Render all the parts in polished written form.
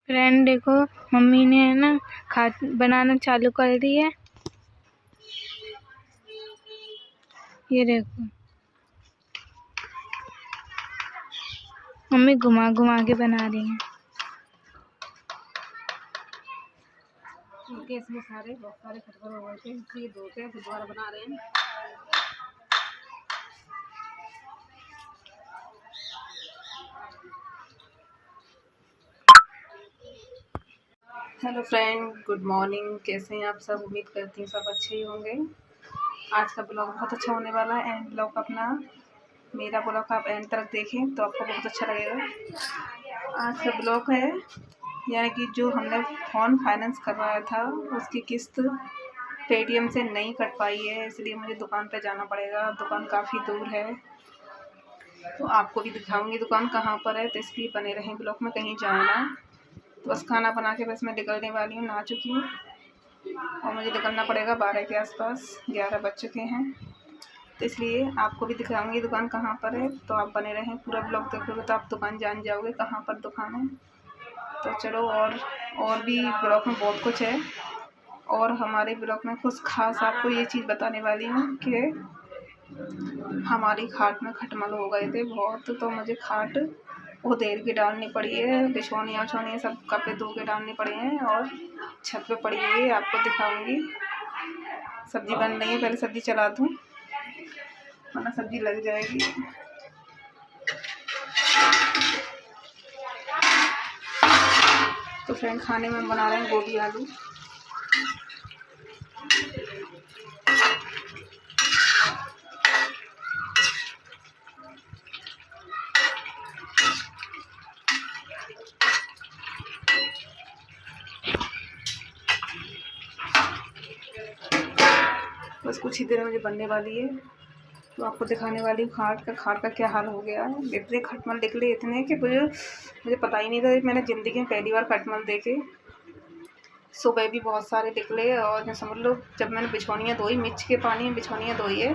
Friend देखो, mummy ने है ना बनाना चालू कर दी है। ये देखो मम्मी घुमा घुमा के बना रही है। इनके इसमें बहुत सारे खटखट हो गए थे, इसलिए धो के दोबारा बना रहे हैं। Hello friend, good morning. कैसे हैं आप सब? उम्मीद करती हूँ सब अच्छे ही होंगे। आज का ब्लॉग बहुत अच्छा होने वाला है। एंड ब्लॉग मेरा ब्लॉग आप एंड तक देखें तो आपको बहुत अच्छा लगेगा। आज का ब्लॉग है यानी कि जो हमने फ़ोन फाइनेंस करवाया था उसकी किस्त पेटीएम से नहीं कट पाई है, इसलिए मुझे दुकान पे जाना पड़ेगा। दुकान काफ़ी दूर है तो आपको भी दिखाऊंगी दुकान कहाँ पर है, तो इसलिए बने रहें ब्लॉग में, कहीं जाए ना। तो बस खाना बना के बस मैं निकलने वाली हूँ, नहा चुकी हूँ और मुझे निकलना पड़ेगा 12 के आसपास। 11 बज चुके हैं, तो इसलिए आपको भी दिखाऊंगी दुकान कहाँ पर है। तो आप बने रहें, पूरा ब्लॉग देखोगे तो आप दुकान जान जाओगे कहाँ पर दुकान है। तो चलो, और भी ब्लॉग में बहुत कुछ है। और हमारे ब्लॉग में कुछ खास आपको ये चीज़ बताने वाली हूँ कि हमारी खाट में खटमल हो गए थे बहुत, तो मुझे खाट वो देर की डालनी पड़ी है। बिछौनियाँ उछौनियाँ सब कपड़े धो के डालने पड़े हैं और छत पे पड़ी हुई है, आपको दिखाऊंगी। सब्जी बन रही है, पहले सब्जी चला दूँ वरना सब्जी लग जाएगी। तो फ्रेंड, खाने में बना रहे हैं गोभी आलू। बस कुछ ही देर मुझे बनने वाली है, तो आपको दिखाने वाली हूँ खाट का क्या हाल हो गया है। इतने खटमल निकले, इतने कि मुझे पता ही नहीं था। मैंने ज़िंदगी में पहली बार खटमल देखे। सुबह भी बहुत सारे निकले और समझ लो जब मैंने बिछौनियाँ धोई, मिर्च के पानी में बिछौनियाँ धोई है,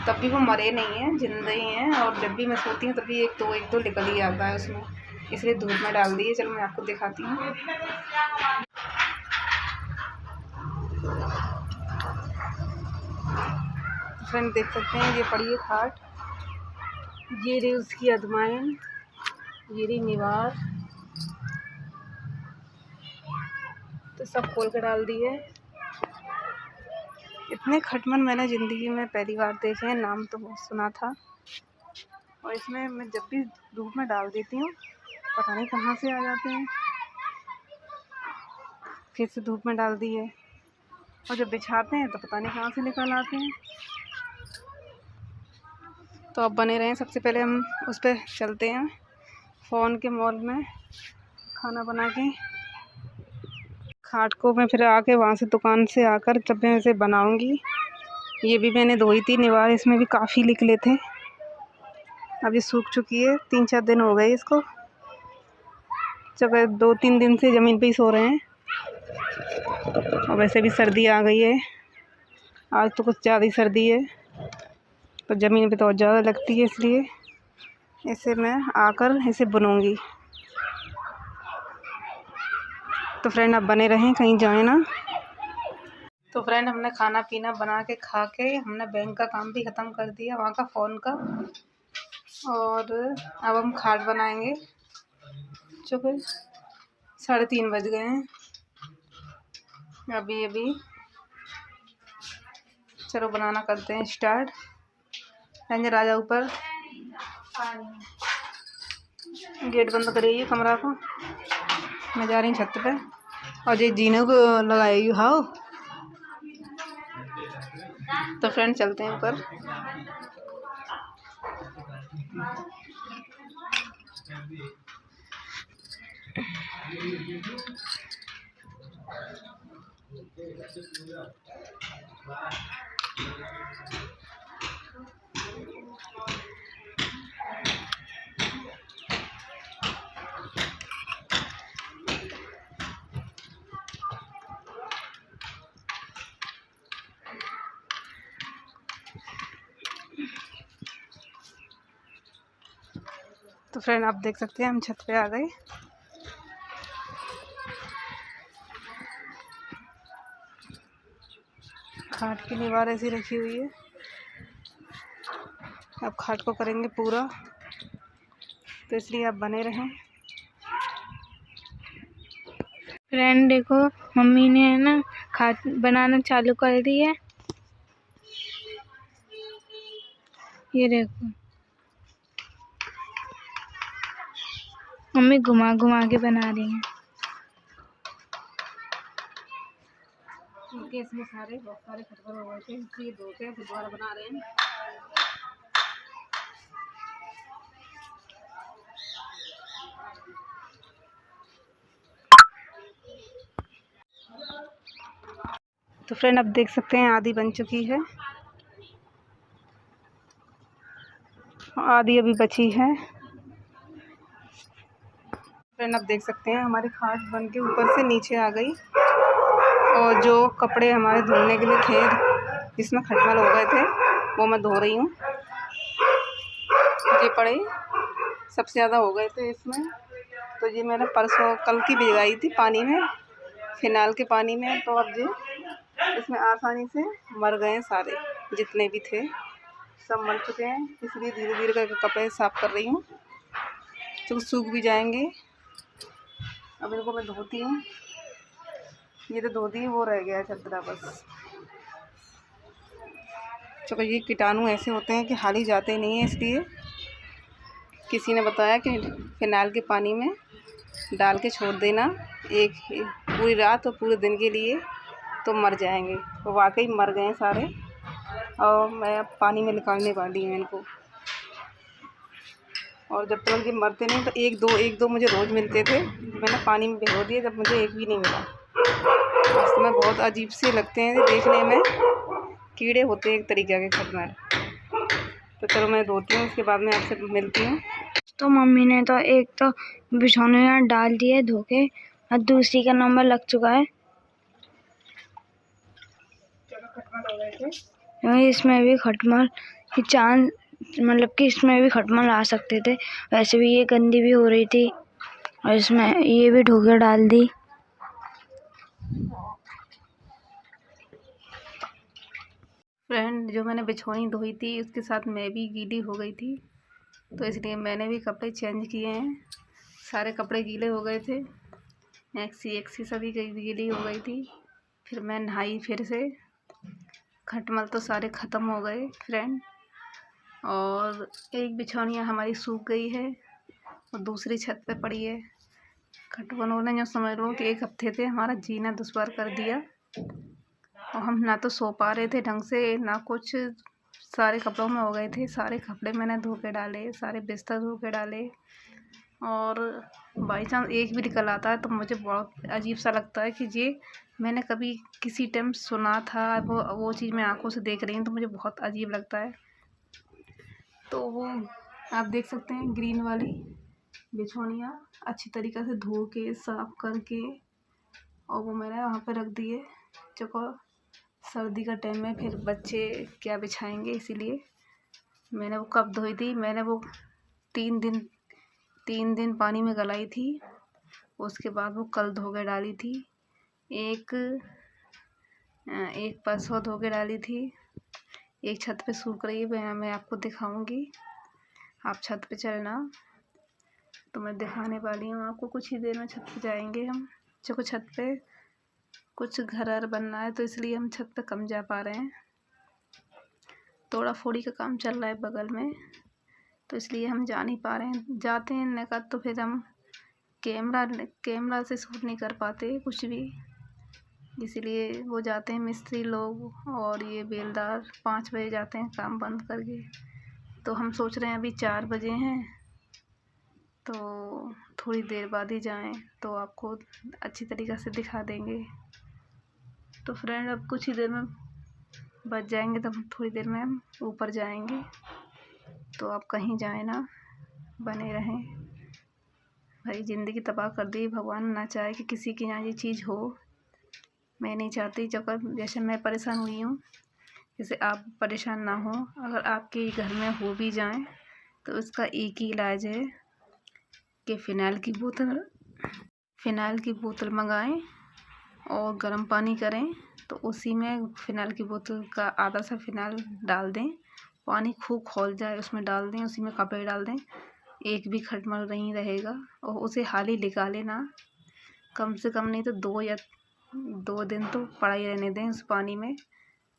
तब भी वो मरे नहीं हैं, जिंदे ही हैं। और जब भी मैं सोती हूँ तब भी एक दो निकल ही आता है उसमें, इसलिए धूप में डाल दी है। चलो मैं आपको दिखाती हूँ। फ्रेंड देख सकते हैं, ये पड़ी है खाट, ये रही उसकी अजवाइन, ये रही निवार, तो सब खोल कर डाल दी है। इतने खटमल मैंने ज़िंदगी में पहली बार देखे हैं, नाम तो बहुत सुना था। और इसमें मैं जब भी धूप में डाल देती हूँ पता नहीं कहाँ से आ जाते हैं। फिर से धूप में डाल दी है और जब बिछाते हैं तो पता नहीं कहाँ से निकल आते हैं। तो अब बने रहें। सबसे पहले हम उस पर चलते हैं, फ़ोन के मॉल में खाना बना के खाट को मैं फिर आके वहाँ से दुकान से आकर तब मैं इसे बनाऊंगी। ये भी मैंने धोई थी निवार, इसमें भी काफ़ी निकले थे। अब ये सूख चुकी है, 3-4 दिन हो गए इसको, जब 2-3 दिन से ज़मीन पे ही सो रहे हैं। और वैसे भी सर्दी आ गई है, आज तो कुछ ज़्यादा ही सर्दी है, तो ज़मीन पे तो और ज़्यादा लगती है, इसलिए इसे मैं आकर इसे बुनूंगी। तो फ्रेंड आप बने रहें, कहीं जाए ना। तो फ्रेंड, हमने खाना पीना बना के खा के हमने बैंक का काम भी ख़त्म कर दिया, वहाँ का फ़ोन का। और अब हम खाट बनाएंगे, चूँकि 3:30 बज गए हैं अभी। चलो बनाना करते हैं स्टार्ट। रंजन राजा ऊपर, गेट बंद करिए कमरा को। मैं जा रही हूँ छत पे और ये जीनों को लगाई हाओ। तो फ्रेंड चलते हैं ऊपर। तो फ्रेंड आप देख सकते हैं हम छत पे आ गए। खाट की दीवार ऐसी रखी हुई है। अब खाट को करेंगे पूरा, तो इसलिए आप बने रहें। फ्रेंड देखो, मम्मी ने है ना खाट बनाना चालू कर दी है। ये देखो, मम्मी घुमा घुमा के बना रही है। क्योंकि इसमें बहुत सारे खटखट हो गए थे, इसलिए धो के फिर दोबारा बना रहे हैं। तो फ्रेंड अब देख सकते हैं आधी बन चुकी है, आधी अभी बची है। फ्रेंड आप देख सकते हैं हमारी खाट बन के ऊपर से नीचे आ गई, और जो कपड़े हमारे धुलने के लिए थे जिसमें खटमल हो गए थे वो मैं धो रही हूँ। ये पड़े सबसे ज़्यादा हो गए थे इसमें, तो ये मैंने परसों कल की भिगाई थी पानी में, फिनाइल के पानी में। तो अब ये इसमें आसानी से मर गए, सारे जितने भी थे सब मर चुके हैं। इसलिए धीरे धीरे करके कपड़े साफ़ कर रही हूँ, तो सूख भी जाएंगे। अब इनको मैं धोती हूँ। ये तो धो दी, वो रह गया चदरा बस। चलो, ये कीटाणु ऐसे होते हैं कि हाली जाते नहीं हैं, इसलिए किसी ने बताया कि फिनाइल के पानी में डाल के छोड़ देना एक पूरी रात और पूरे दिन के लिए, तो मर जाएंगे। तो वाकई मर गए सारे, और मैं अब पानी में निकालने वाली हूँ इनको। और जब तक ये मरते नहीं तो एक दो मुझे रोज़ मिलते थे, मैंने पानी में भिगो दिए, जब मुझे एक भी नहीं मिला। वास्तव में बहुत अजीब से लगते हैं देखने में, कीड़े होते हैं एक तरीके के खटमल। तो चलो मैं धोती हूँ, उसके बाद में आपसे मिलती हूँ। तो मम्मी ने तो एक तो बिछौने में डाल दिए धो के, और दूसरी का नंबर लग चुका है। चलो, खटमल हो गए थे, इसमें भी खटमल की चांस, मतलब कि इसमें भी खटमल आ सकते थे। वैसे भी ये गंदी भी हो रही थी, और इसमें ये भी धो के डाल दी। फ्रेंड जो मैंने बिछौनी धोई थी उसके साथ मैं भी गीली हो गई थी, तो इसलिए मैंने भी कपड़े चेंज किए हैं। सारे कपड़े गीले हो गए थे, एक्सी सभी गीली हो गई थी। फिर मैं नहाई फिर से, खटमल तो सारे ख़त्म हो गए फ्रेंड। और एक बिछौनिया हमारी सूख गई है और दूसरी छत पे पड़ी है। खटमलों ने जो समझ लो कि एक हफ्ते से हमारा जीना दुश्वार कर दिया, और हम ना तो सो पा रहे थे ढंग से, ना कुछ। सारे कपड़ों में हो गए थे, सारे कपड़े मैंने धो के डाले, सारे बिस्तर धो के डाले। और बाई चांस एक भी निकल आता है तो मुझे बहुत अजीब सा लगता है कि ये मैंने कभी किसी टाइम सुना था, वो चीज़ मैं आंखों से देख रही हूँ, तो मुझे बहुत अजीब लगता है। तो वो आप देख सकते हैं ग्रीन वाली बिछौनियाँ अच्छी तरीक़े से धो के साफ़ करके, और वो मैंने वहाँ पे रख दिए। चलो, सर्दी का टाइम में फिर बच्चे क्या बिछाएंगे, इसीलिए मैंने वो कब धोई थी, मैंने वो 3 दिन पानी में गलाई थी। उसके बाद वो कल धो के डाली थी। एक परसों धो के डाली थी। एक छत पे सूख रही है, मैं आपको दिखाऊंगी, आप छत पे चलना। तो मैं दिखाने वाली हूँ आपको, कुछ ही देर में छत पे जाएंगे हम। चलो, छत पे कुछ घर बनना है, तो इसलिए हम छत पे कम जा पा रहे हैं। तोड़ा फोड़ी का काम चल रहा है बगल में, तो इसलिए हम जा नहीं पा रहे हैं। जाते हैं नकद तो फिर हम कैमरा से शूट नहीं कर पाते कुछ भी, इसीलिए वो जाते हैं मिस्त्री लोग, और ये बेलदार 5 बजे जाते हैं काम बंद करके। तो हम सोच रहे हैं अभी 4 बजे हैं, तो थोड़ी देर बाद ही जाएं, तो आपको अच्छी तरीक़े से दिखा देंगे। तो फ्रेंड अब कुछ ही देर में बच जाएंगे, तब थोड़ी देर में हम ऊपर जाएंगे। तो आप कहीं जाएं ना, बने रहें। भाई ज़िंदगी तबाह कर दी, भगवान ना चाहे कि किसी के यहाँ ये चीज़ हो। मैं नहीं चाहती, जैसे मैं परेशान हुई हूँ, जैसे आप परेशान ना हो। अगर आपके घर में हो भी जाएं तो उसका एक ही इलाज है कि फ़िनाइल की बोतल मंगाएं और गर्म पानी करें, तो उसी में फ़िनाइल की बोतल का आधा सा फ़िनाइल डाल दें, पानी खूब खौल जाए उसमें डाल दें, उसी में कपड़े डाल दें, एक भी खटमल नहीं रहेगा। और उसे हाल ही निकालें ना, कम से कम नहीं तो 2 दिन तो पड़ा ही रहने दें उस पानी में,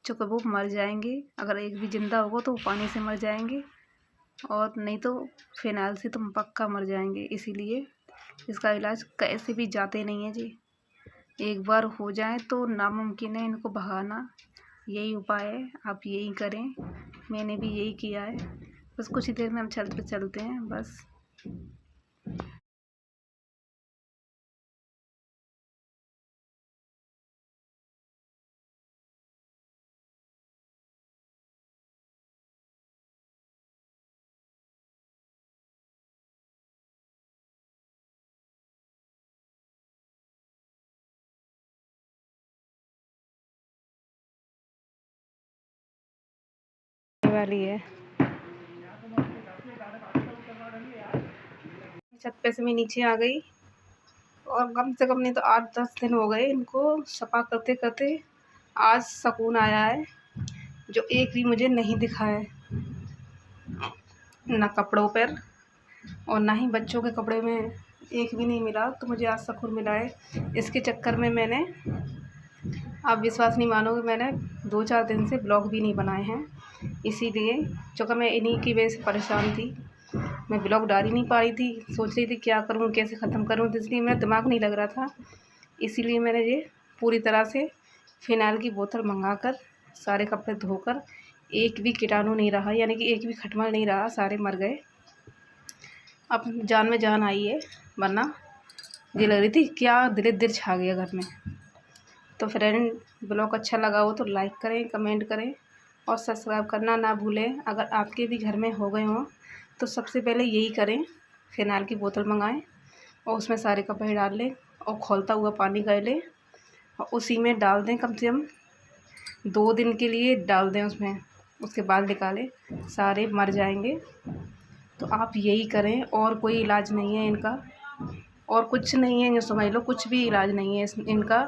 चूँकि वो मर जाएंगे। अगर एक भी ज़िंदा होगा तो वो पानी से मर जाएंगे, और नहीं तो फ़िनाइल से तो पक्का मर जाएंगे। इसीलिए इसका इलाज कैसे भी जाते नहीं है जी। एक बार हो जाए तो नामुमकिन है इनको भगाना। यही उपाय है, आप यही करें। मैंने भी यही किया है। बस कुछ ही देर में हम छत पे चलते हैं बस। वाली है छत पे से मैं नीचे आ गई, और कम से कम नहीं तो 8-10 दिन हो गए इनको सफा करते करते। आज सुकून आया है, जो एक भी मुझे नहीं दिखा है, ना कपड़ों पर और ना ही बच्चों के कपड़े में एक भी नहीं मिला। तो मुझे आज सुकून मिला है। इसके चक्कर में मैंने, आप विश्वास नहीं मानोगे, मैंने 2-4 दिन से ब्लॉग भी नहीं बनाए हैं। इसीलिए चूँकि मैं इन्हीं की वजह से परेशान थी, मैं ब्लॉग डाल ही नहीं पा रही थी। सोच रही थी क्या करूँ, कैसे ख़त्म करूँ, तो इसलिए मेरा दिमाग नहीं लग रहा था। इसीलिए मैंने ये पूरी तरह से फ़िनाइल की बोतल मंगा कर सारे कपड़े धोकर, एक भी कीटाणु नहीं रहा, यानी कि एक भी खटमल नहीं रहा, सारे मर गए। अब जान में जान आई है, वरना ये लग रही थी क्या दिल छा गया घर में। तो फ्रेंड, ब्लॉग अच्छा लगा हो तो लाइक करें, कमेंट करें और सब्सक्राइब करना ना भूलें। अगर आपके भी घर में हो गए हों तो सबसे पहले यही करें, फ़िनाइल की बोतल मंगाएं और उसमें सारे कपड़े डाल लें और खौलता हुआ पानी कर लें और उसी में डाल दें। कम से कम 2 दिन के लिए डाल दें उसमें, उसके बाद निकालें, सारे मर जाएंगे। तो आप यही करें, और कोई इलाज नहीं है इनका, और कुछ नहीं है, ये समझ लो कुछ भी इलाज नहीं है इनका।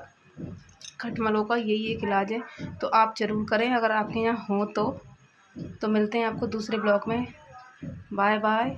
खटमलों का यही एक इलाज है, तो आप ज़रूर करें अगर आपके यहाँ हो तो मिलते हैं आपको दूसरे ब्लॉग में। Bye bye.